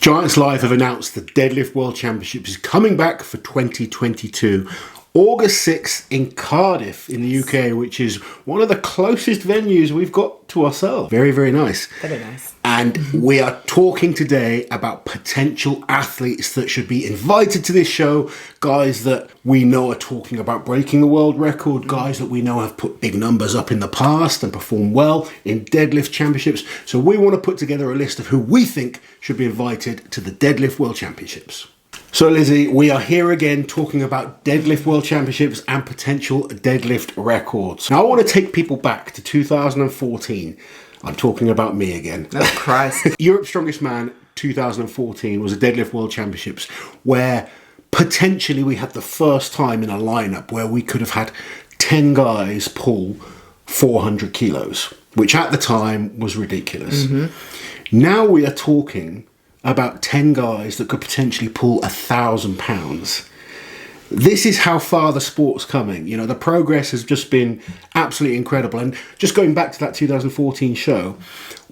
Giants Live have announced the Deadlift World Championships is coming back for 2022. August 6th in Cardiff in the UK, which is one of the closest venues we've got to ourselves. Very, very nice. Very nice. And we are talking today about potential athletes that should be invited to this show. Guys that we know are talking about breaking the world record. Guys that we know have put big numbers up in the past and performed well in deadlift championships. So we want to put together a list of who we think should be invited to the Deadlift World Championships. So Lizzie, we are here again talking about Deadlift World Championships and potential deadlift records. Now I want to take people back to 2014. I'm talking about me again. Oh Christ. Europe's Strongest Man 2014 was a Deadlift World Championships where potentially we had the first time in a lineup where we could have had 10 guys pull 400 kilos, which at the time was ridiculous. Now we are talking about 10 guys that could potentially pull 1,000 pounds. This is how far the sport's coming. You know, the progress has just been absolutely incredible. And just going back to that 2014 show,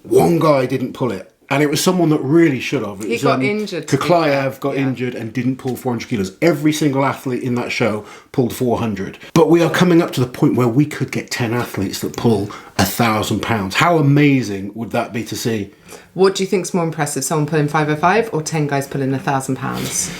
one guy didn't pull it. And it was someone that really should have. He got injured. Kuklayev got injured and didn't pull 400 kilos. Every single athlete in that show pulled 400. But we are coming up to the point where we could get 10 athletes that pull 1,000 pounds. How amazing would that be to see? What do you think's more impressive, someone pulling 505 or 10 guys pulling 1,000 pounds?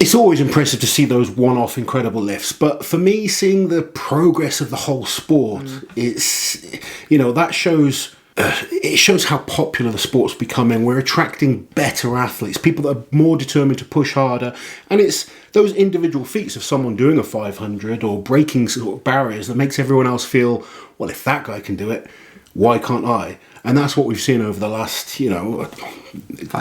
It's always impressive to see those one-off incredible lifts, but for me, seeing the progress of the whole sport, it's, you know, that shows, it shows how popular the sport's becoming. We're attracting better athletes, people that are more determined to push harder, and it's those individual feats of someone doing a 500 or breaking sort of barriers that makes everyone else feel, well, if that guy can do it, why can't I? And that's what we've seen over the last, you know,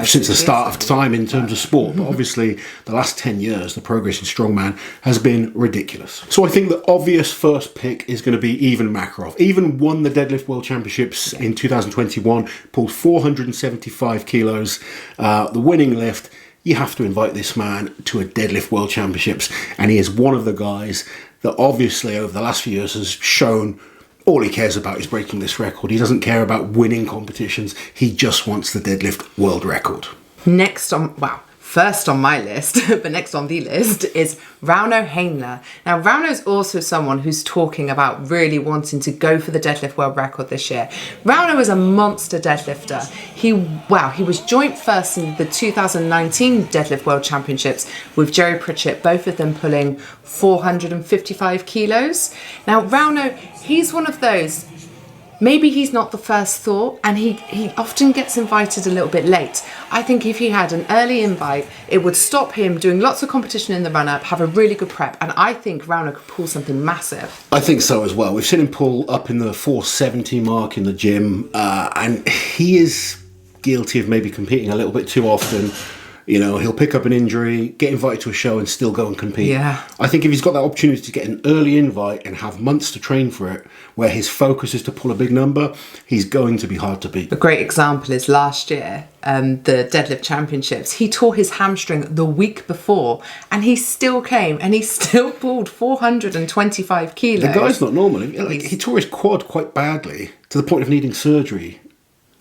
since the start of time in terms of sport. But obviously, the last 10 years, the progress in Strongman has been ridiculous. So I think the obvious first pick is going to be Ivan Makarov. Ivan won the Deadlift World Championships in 2021, pulled 475 kilos, the winning lift. You have to invite this man to a Deadlift World Championships. And he is one of the guys that obviously over the last few years has shown all he cares about is breaking this record. He doesn't care about winning competitions. He just wants the deadlift world record. First on my list, but next on the list is RAUNO HEINLA. Now, RAUNO is also someone who's talking about really wanting to go for the deadlift world record this year. RAUNO is a monster deadlifter. He was joint first in the 2019 Deadlift World Championships with Jerry Pritchett, both of them pulling 455 kilos. Now, RAUNO, he's one of those. Maybe he's not the first thought, and he often gets invited a little bit late. I think if he had an early invite, it would stop him doing lots of competition in the run-up, have a really good prep, and I think RAUNO could pull something massive. I think so as well. We've seen him pull up in the 470 mark in the gym, and he is guilty of maybe competing a little bit too often. You know, he'll pick up an injury, get invited to a show and still go and compete. Yeah. I think if he's got that opportunity to get an early invite and have months to train for it, where his focus is to pull a big number, he's going to be hard to beat. A great example is last year, the Deadlift Championships. He tore his hamstring the week before and he still came and he still pulled 425 kilos. The guy's not normal. He tore his quad quite badly to the point of needing surgery.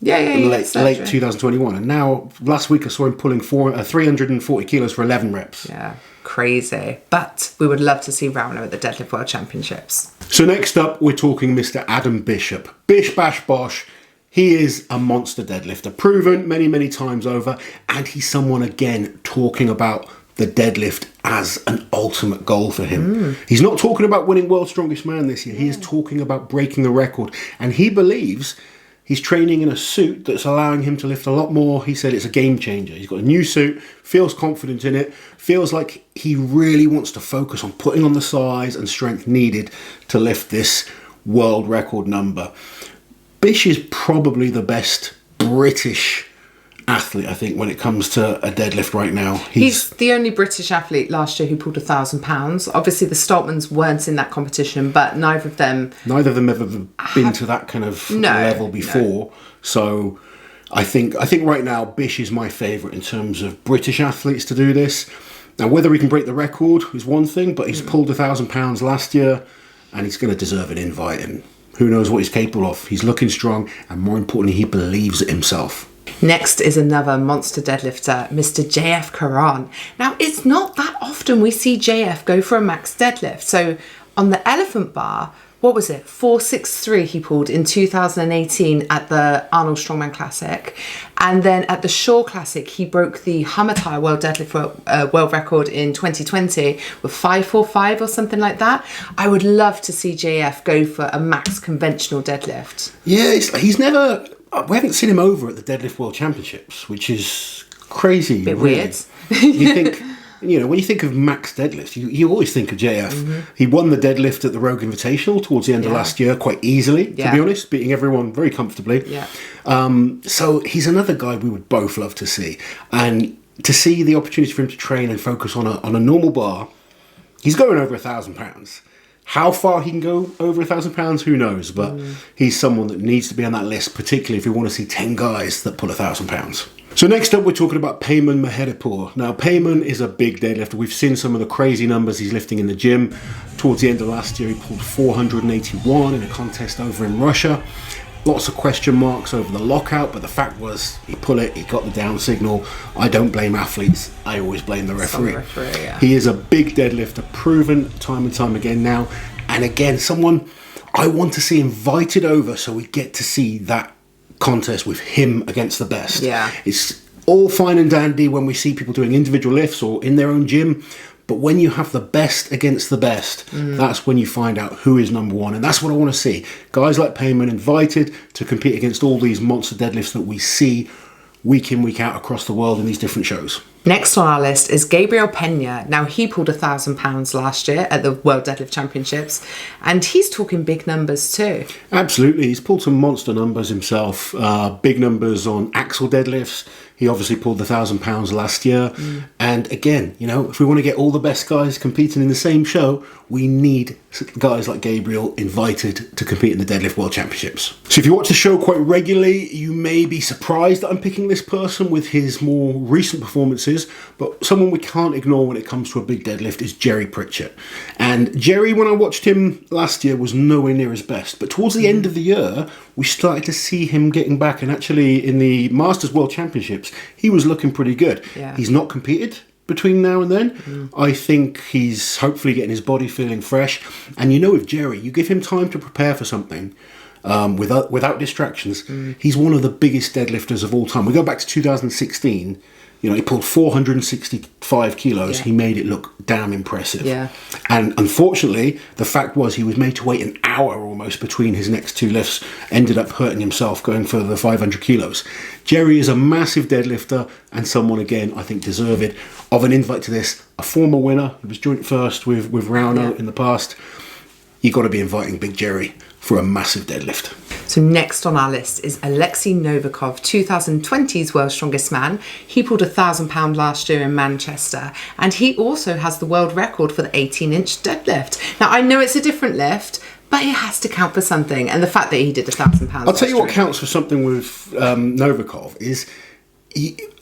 Late 2021, and now last week I saw him pulling 340 kilos for 11 reps. Yeah, crazy. But we would love to see RAUNO at the Deadlift World Championships. So next up, we're talking Mr. Adam Bishop. Bish Bash Bosh. He is a monster deadlifter, proven many, many times over, and he's someone again talking about the deadlift as an ultimate goal for him. He's not talking about winning World's Strongest Man this year. He is talking about breaking the record, and he believes he's training in a suit that's allowing him to lift a lot more. He said it's a game changer. He's got a new suit, feels confident in it, feels like he really wants to focus on putting on the size and strength needed to lift this world record number. Bish is probably the best British athlete, I think, when it comes to a deadlift right now. He's the only British athlete last year who pulled 1,000 pounds. Obviously, the Stoltmans weren't in that competition, but neither of them ever been to that kind of level before. No. So I think right now Bish is my favourite in terms of British athletes to do this. Now, whether he can break the record is one thing, but he's pulled 1,000 pounds last year, and he's going to deserve an invite. And who knows what he's capable of? He's looking strong, and more importantly, he believes it himself. Next is another monster deadlifter, Mr. JF CARON. Now, it's not that often we see JF go for a max deadlift. So on the elephant bar, what was it? 463 he pulled in 2018 at the Arnold Strongman Classic. And then at the Shaw Classic, he broke the Hamatai World Deadlift World Record in 2020 with 545 or something like that. I would love to see JF go for a max conventional deadlift. Yeah, he's never... We haven't seen him over at the Deadlift World Championships, which is crazy. Bit really. weird. You think... You know, when you think of max deadlift, you always think of JF. He won the deadlift at the Rogue Invitational towards the end of last year quite easily, to be honest, beating everyone very comfortably. Yeah. So he's another guy we would both love to see. And to see the opportunity for him to train and focus on a normal bar, he's going over 1,000 pounds. How far he can go over 1,000 pounds, who knows? But he's someone that needs to be on that list, particularly if we want to see 10 guys that pull 1,000 pounds. So next up, we're talking about PEIMAN MAHERIPOUR. Now, PEIMAN is a big deadlifter. We've seen some of the crazy numbers he's lifting in the gym. Towards the end of last year, he pulled 481 in a contest over in Russia. Lots of question marks over the lockout, but the fact was he pulled it, he got the down signal. I don't blame athletes, I always blame the referee. He is a big deadlifter, proven time and time again now. And again, someone I want to see invited over so we get to see that contest with him against the best. Yeah. It's all fine and dandy when we see people doing individual lifts or in their own gym, but when you have the best against the best, that's when you find out who is number one, and that's what I want to see. Guys like PEIMAN invited to compete against all these monster deadlifts that we see week in, week out across the world in these different shows. Next on our list is Gabriel PENA. Now, he pulled 1,000 pounds last year at the World Deadlift Championships, and he's talking big numbers too. Absolutely, he's pulled some monster numbers himself. Big numbers on axle deadlifts. He obviously pulled 1,000 pounds last year. And again, you know, if we want to get all the best guys competing in the same show, we need guys like Gabriel invited to compete in the Deadlift World Championships. So if you watch the show quite regularly, you may be surprised that I'm picking this person with his more recent performances, but someone we can't ignore when it comes to a big deadlift is Jerry Pritchett. And Jerry, when I watched him last year, was nowhere near his best. But towards the end of the year, we started to see him getting back, and actually in the Masters World Championships, he was looking pretty good. Yeah. He's not competed between now and then. I think he's hopefully getting his body feeling fresh. And you know, with Jerry, you give him time to prepare for something without distractions. He's one of the biggest deadlifters of all time. We go back to 2016. You know, he pulled 465 kilos. Yeah. He made it look damn impressive. Yeah. And unfortunately, the fact was he was made to wait an hour almost between his next two lifts, ended up hurting himself going for the 500 kilos. Jerry is a massive deadlifter and someone, again, I think deserved of an invite to this. A former winner. He was joint first with RAUNO in the past. You got to be inviting Big Jerry for a massive deadlift. So next on our list is Alexei Novikov, 2020's World's Strongest Man. He pulled 1,000 pounds last year in Manchester, and he also has the world record for the 18-inch deadlift. Now, I know it's a different lift, but it has to count for something, and the fact that he did 1,000 pounds. I'll tell you what counts for something with Novikov is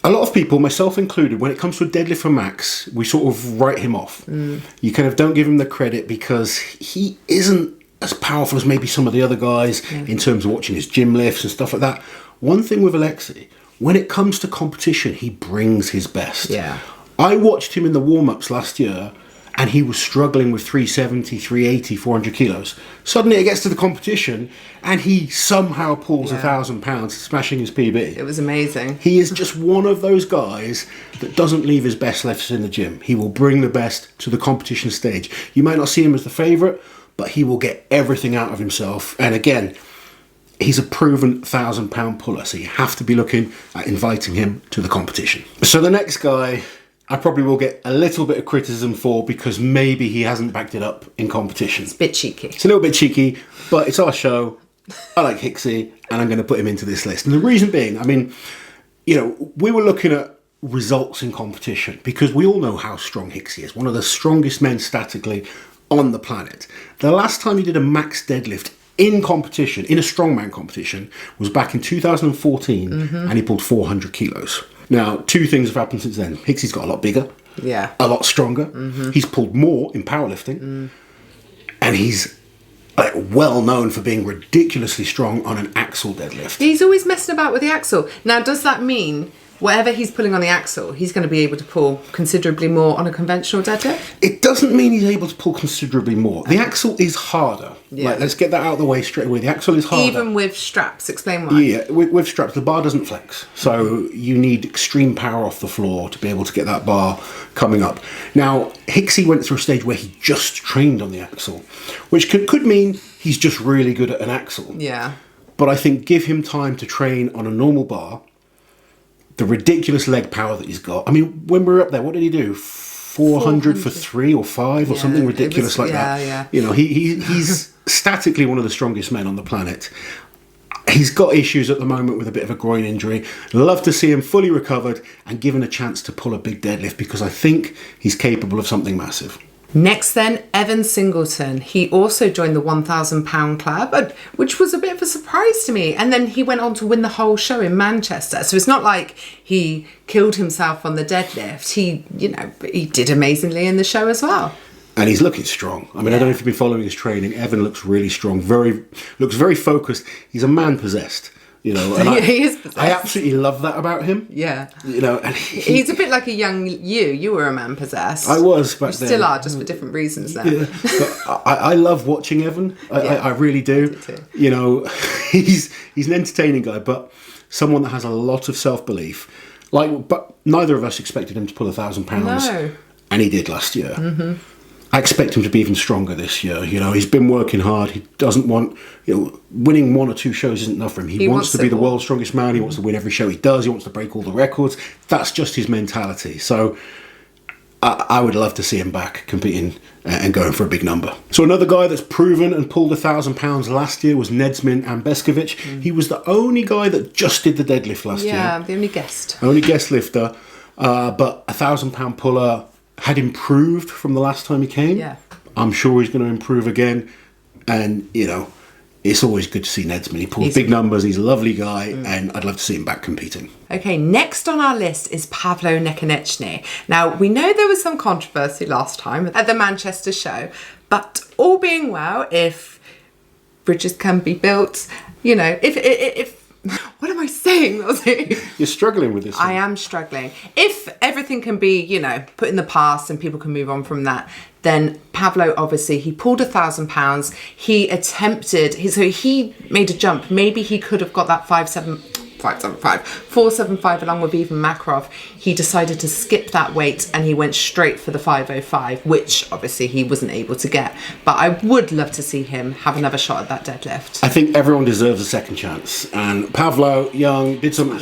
a lot of people, myself included, when it comes to a deadlift for max, we sort of write him off. You kind of don't give him the credit because he isn't as powerful as maybe some of the other guys in terms of watching his gym lifts and stuff like that. One thing with Alexei, when it comes to competition, he brings his best. Yeah. I watched him in the warm-ups last year and he was struggling with 370, 380, 400 kilos. Suddenly it gets to the competition and he somehow pulls 1,000 pounds, smashing his PB. It was amazing. He is just one of those guys that doesn't leave his best lifts in the gym. He will bring the best to the competition stage. You might not see him as the favourite, but he will get everything out of himself. And again, he's a proven 1,000 pound puller, so you have to be looking at inviting him to the competition. So the next guy, I probably will get a little bit of criticism for because maybe he hasn't backed it up in competition. It's a bit cheeky. It's a little bit cheeky, but it's our show. I like Hicksy, and I'm going to put him into this list. And the reason being, I mean, you know, we were looking at results in competition because we all know how strong Hicksy is, one of the strongest men statically on the planet. The last time he did a max deadlift in competition, in a strongman competition, was back in 2014, and he pulled 400 kilos. Now, two things have happened since then. Hicksy's got a lot bigger, a lot stronger. He's pulled more in powerlifting, and he's well known for being ridiculously strong on an axle deadlift. He's always messing about with the axle. Now, does that mean whatever he's pulling on the axle, he's going to be able to pull considerably more on a conventional deadlift? It doesn't mean he's able to pull considerably more. The axle is harder. Yeah. Like, let's get that out of the way straight away. The axle is harder. Even with straps, explain why. Yeah, with straps, the bar doesn't flex. So you need extreme power off the floor to be able to get that bar coming up. Now, Hicksy went through a stage where he just trained on the axle, which could mean he's just really good at an axle. Yeah. But I think give him time to train on a normal bar, the ridiculous leg power that he's got. I mean, when we were up there, what did he do? 400 for 3 or 5 or something ridiculous like that. Yeah. You know, he's statically one of the strongest men on the planet. He's got issues at the moment with a bit of a groin injury. Love to see him fully recovered and given a chance to pull a big deadlift, because I think he's capable of something massive. Next then, Evan Singleton. He also joined the 1,000 pound club, which was a bit of a surprise to me. And then he went on to win the whole show in Manchester. So it's not like he killed himself on the deadlift. He did amazingly in the show as well. And he's looking strong. I mean, I don't know if you've been following his training. Evan looks really strong, looks very focused. He's a man possessed. You know, and he is possessed. I absolutely love that about him. Yeah. You know, and he's a bit like a young you. You were a man possessed. I was back then. You still are, just for different reasons now. Yeah. But I love watching Evan. I really do. You know, he's an entertaining guy, but someone that has a lot of self-belief. But neither of us expected him to pull 1,000 pounds. No. And he did last year. Mm-hmm. I expect him to be even stronger this year. You know, he's been working hard. He doesn't want, winning 1 or 2 shows isn't enough for him. He wants to be the world's strongest man. He wants to win every show he does. He wants to break all the records. That's just his mentality. So I would love to see him back competing and going for a big number. So another guy that's proven and pulled 1,000 pounds last year was Nedzmin Ambeskovic. He was the only guy that just did the deadlift last year. Yeah, the only guest. Only guest lifter. But 1,000 pound puller had improved from the last time he came. Yeah. I'm sure he's going to improve again. And, it's always good to see Nedzmin. He pulls big numbers. He's a lovely guy. And I'd love to see him back competing. Okay, next on our list is Pavlo Nakonechnyy. Now, we know there was some controversy last time at the Manchester show. But all being well, if bridges can be built, if what am I saying? You're struggling with this one. I am struggling. If everything can be, put in the past and people can move on from that, then Pavlo, obviously, he pulled 1,000 pounds. He attempted, he made a jump. Maybe he could have got that 475 along with even Makarov. He decided to skip that weight and he went straight for the 505, which obviously he wasn't able to get. But I would love to see him have another shot at that deadlift. I think everyone deserves a second chance. And Pavlo, young, did something.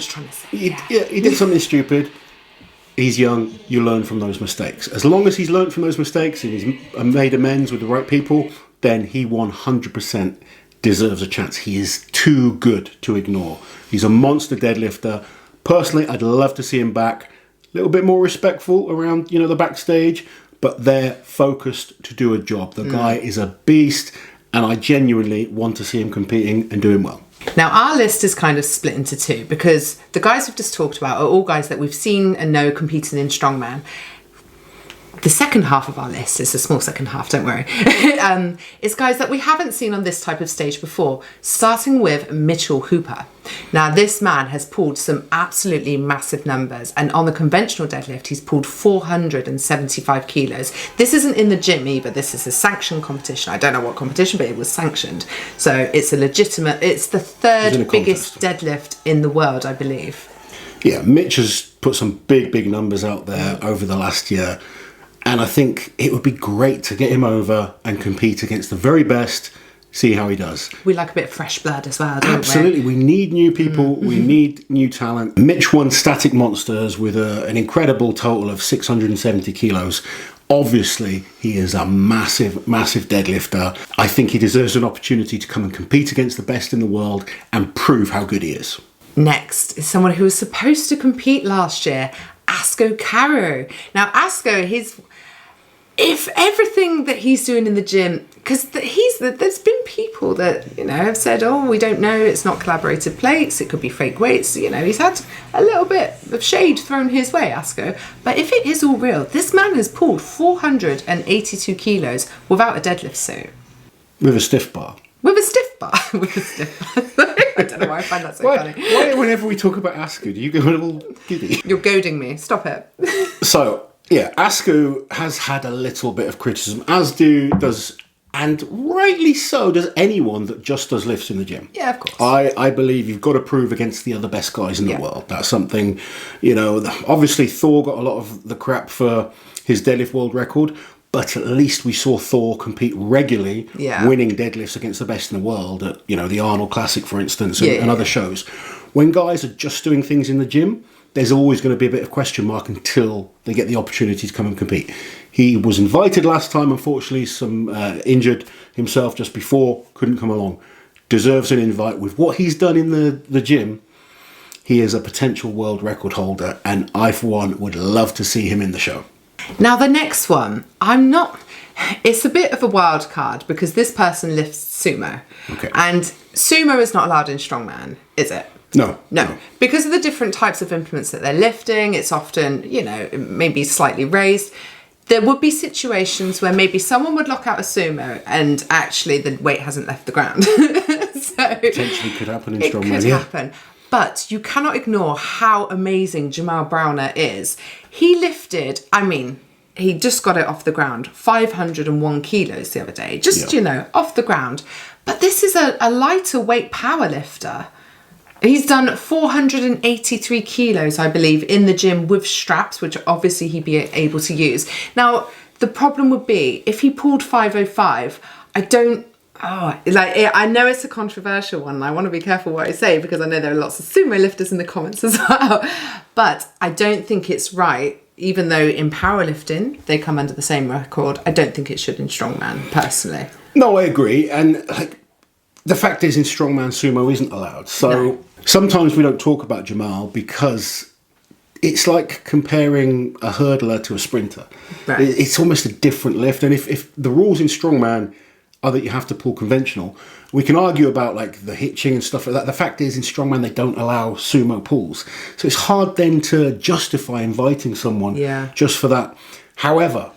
He did something stupid. He's young. You learn from those mistakes. As long as he's learned from those mistakes and he's made amends with the right people, then he 100% deserves a chance. He is too good to ignore. He's a monster deadlifter. Personally, I'd love to see him back. A little bit more respectful around, the backstage, but they're focused to do a job. The guy is a beast, and I genuinely want to see him competing and doing well. Now, our list is kind of split into 2 because the guys we've just talked about are all guys that we've seen and know competing in Strongman. The second half of our list is a small second half, don't worry. It's guys that we haven't seen on this type of stage before, starting with Mitchell Hooper. Now, this man has pulled some absolutely massive numbers, and on the conventional deadlift, he's pulled 475 kilos. This isn't in the gym either. This is a sanctioned competition. I don't know what competition, but it was sanctioned. So it's a legitimate, it's the third biggest deadlift in the world, I believe. Yeah, Mitch has put some big numbers out there over the last year. And I think it would be great to get him over and compete against the very best, see how he does. We like a bit of fresh blood as well, don't we? Absolutely. We need new people. We need new talent. Mitch won Static Monsters with an incredible total of 670 kilos. Obviously, he is a massive deadlifter. I think he deserves an opportunity to come and compete against the best in the world and prove how good he is. Next is someone who was supposed to compete last year, ASKO KARU. Now, ASKO, if everything that he's doing in the gym, because there's been people that, have said, oh, we don't know, it's not collaborated plates, it could be fake weights, he's had a little bit of shade thrown his way, ASKO. But if it is all real, this man has pulled 482 kilos without a deadlift suit. With a stiff bar. With a stiff bar. With a stiff bar. I don't know why I find that so funny. Why, whenever we talk about ASKO, do you go a little giddy? You're goading me. Stop it. So, yeah, ASKO has had a little bit of criticism, as does, and rightly so, does anyone that just does lifts in the gym. Yeah, of course. I believe you've got to prove against the other best guys in the world. That's something, obviously Thor got a lot of the crap for his deadlift world record, but at least we saw Thor compete regularly, winning deadlifts against the best in the world at, the Arnold Classic, for instance, and other shows. When guys are just doing things in the gym, there's always going to be a bit of question mark until they get the opportunity to come and compete. He was invited last time, unfortunately, injured himself just before, couldn't come along. Deserves an invite. With what he's done in the gym, he is a potential world record holder, and I, for one, would love to see him in the show. Now the next one, it's a bit of a wild card because this person lifts sumo. Okay. And sumo is not allowed in strongman, is it? No. Because of the different types of implements that they're lifting, it's often, maybe slightly raised. There would be situations where maybe someone would lock out a sumo and actually the weight hasn't left the ground. So potentially could happen in strongman. It could happen. But you cannot ignore how amazing Jamal Browner is. He lifted, he just got it off the ground, 501 kilos the other day. Just, off the ground. But this is a lighter weight power lifter. He's done 483 kilos, I believe, in the gym with straps, which obviously he'd be able to use. Now, the problem would be, if he pulled 505, I know it's a controversial one and I want to be careful what I say because I know there are lots of sumo lifters in the comments as well. But I don't think it's right, even though in powerlifting they come under the same record. I don't think it should in strongman, personally. No, I agree. And the fact is, in strongman, sumo isn't allowed. So sometimes we don't talk about Jamal because it's like comparing a hurdler to a sprinter. Right. It's almost a different lift. And if the rules in strongman are that you have to pull conventional, we can argue about the hitching and stuff like that. The fact is, in strongman, they don't allow sumo pulls. So it's hard then to justify inviting someone just for that. However,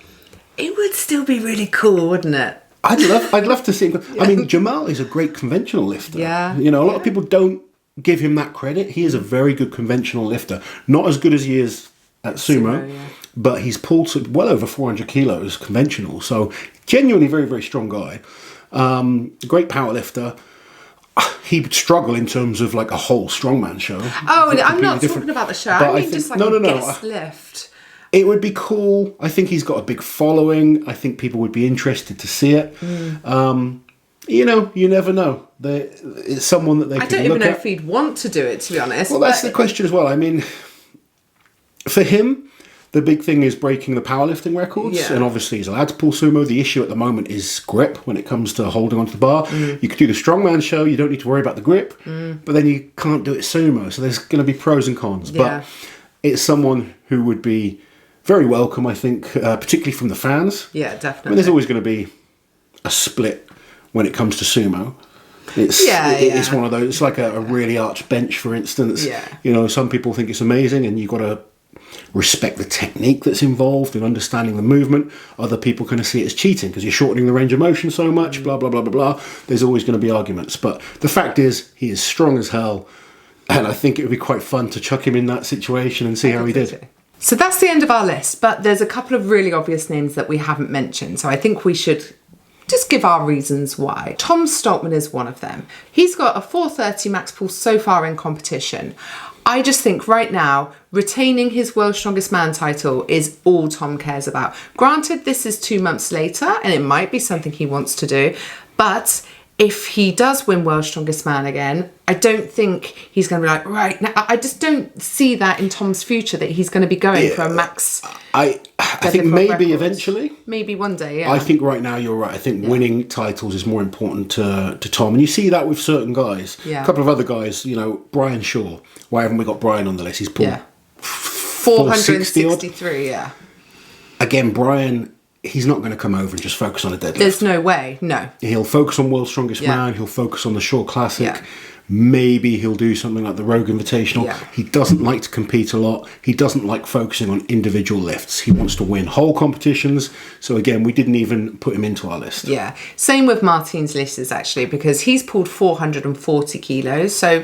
it would still be really cool, wouldn't it? I'd love to see him. Jamal is a great conventional lifter. Yeah. A lot of people don't give him that credit. He is a very good conventional lifter. Not as good as he is at sumo, but he's pulled well over 400 kilos conventional. So genuinely very, very strong guy. Great power lifter. He would struggle in terms of a whole strongman show. Oh, I'm not talking about the show. I mean just a guest lift. It would be cool. I think he's got a big following. I think people would be interested to see it. You never know. It's someone that they could look at. I don't even know if he'd want to do it, to be honest. Well, that's the question as well. For him, the big thing is breaking the powerlifting records. Yeah. And obviously he's allowed to pull sumo. The issue at the moment is grip when it comes to holding onto the bar. You could do the strongman show. You don't need to worry about the grip. But then you can't do it sumo. So there's going to be pros and cons. But it's someone who would be very welcome, I think, particularly from the fans. Yeah, definitely. There's always going to be a split when it comes to sumo. It's one of those. It's like a really arched bench, for instance. Yeah. Some people think it's amazing, and you've got to respect the technique that's involved in understanding the movement. Other people kind of see it as cheating because you're shortening the range of motion so much. Blah blah blah blah blah. There's always going to be arguments, but the fact is, he is strong as hell, and I think it would be quite fun to chuck him in that situation and see how he did. So that's the end of our list, but there's a couple of really obvious names that we haven't mentioned, so I think we should just give our reasons why. Tom Stoltman is one of them. He's got a 430 max pull so far in competition. I just think right now, retaining his World's Strongest Man title is all Tom cares about. Granted, this is 2 months later, and it might be something he wants to do, but if he does win World's Strongest Man again, I don't think he's going to be right now. I just don't see that in Tom's future, that he's going to be going for a max. I think maybe eventually. Maybe one day, yeah. I think right now you're right. I think winning titles is more important to Tom. And you see that with certain guys. Yeah. A couple of other guys, Brian Shaw. Why haven't we got Brian on the list? He's pulled 463, yeah. Again, Brian he's not going to come over and just focus on a deadlift. There's no way, no. He'll focus on World's Strongest Man, he'll focus on the Shore Classic. Maybe he'll do something like the Rogue Invitational. He doesn't like to compete a lot. He doesn't like focusing on individual lifts. He wants to win whole competitions. So again, we didn't even put him into our list. Yeah, same with Martin's list is actually, because he's pulled 440 kilos, so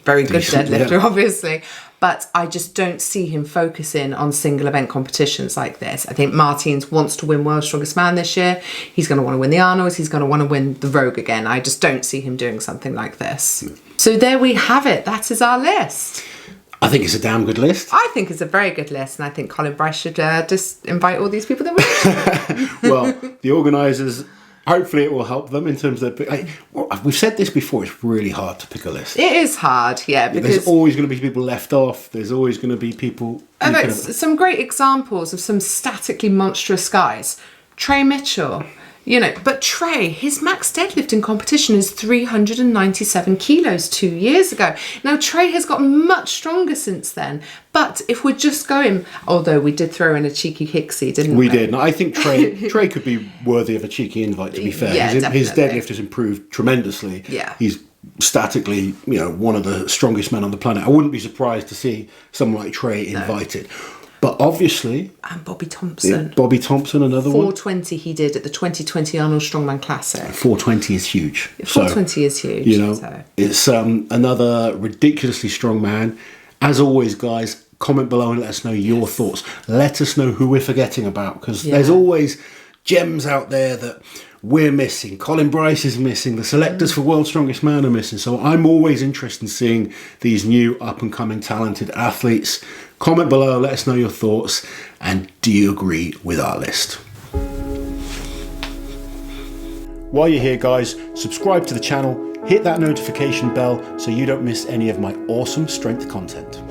very good deadlifter, obviously. But I just don't see him focusing on single event competitions like this. I think Martins wants to win World's Strongest Man this year. He's going to want to win the Arnold. He's going to want to win the Rogue again. I just don't see him doing something like this. So there we have it. That is our list. I think it's a damn good list. I think it's a very good list. And I think Colin Bryce should just invite all these people that we Well, the organisers... Hopefully it will help them in terms of... we've said this before, it's really hard to pick a list. It is hard, yeah. Because there's always going to be people left off. There's always going to be people... Some great examples of some statically monstrous guys. Trey Mitchell, you know, but Trey, his max deadlift in competition is 397 kilos 2 years ago. Now, Trey has gotten much stronger since then, but if we're just going, although we did throw in a cheeky Hicksy, didn't we? We did. And I think Trey could be worthy of a cheeky invite, to be fair. Yeah, his deadlift has improved tremendously. Yeah. He's statically, you know, one of the strongest men on the planet. I wouldn't be surprised to see someone like Trey invited. But obviously... And Bobby Thompson. Bobby Thompson, another 420 he did at the 2020 Arnold Strongman Classic. 420 is huge. 420 is huge. You know, it's another ridiculously strong man. As always, guys, comment below and let us know your thoughts. Let us know who we're forgetting about, because there's always gems out there that we're missing. Colin Bryce is missing. The selectors for World's Strongest Man are missing. So I'm always interested in seeing these new up-and-coming talented athletes. Comment below, let us know your thoughts, and do you agree with our list? While you're here, guys, subscribe to the channel, hit that notification bell so you don't miss any of my awesome strength content.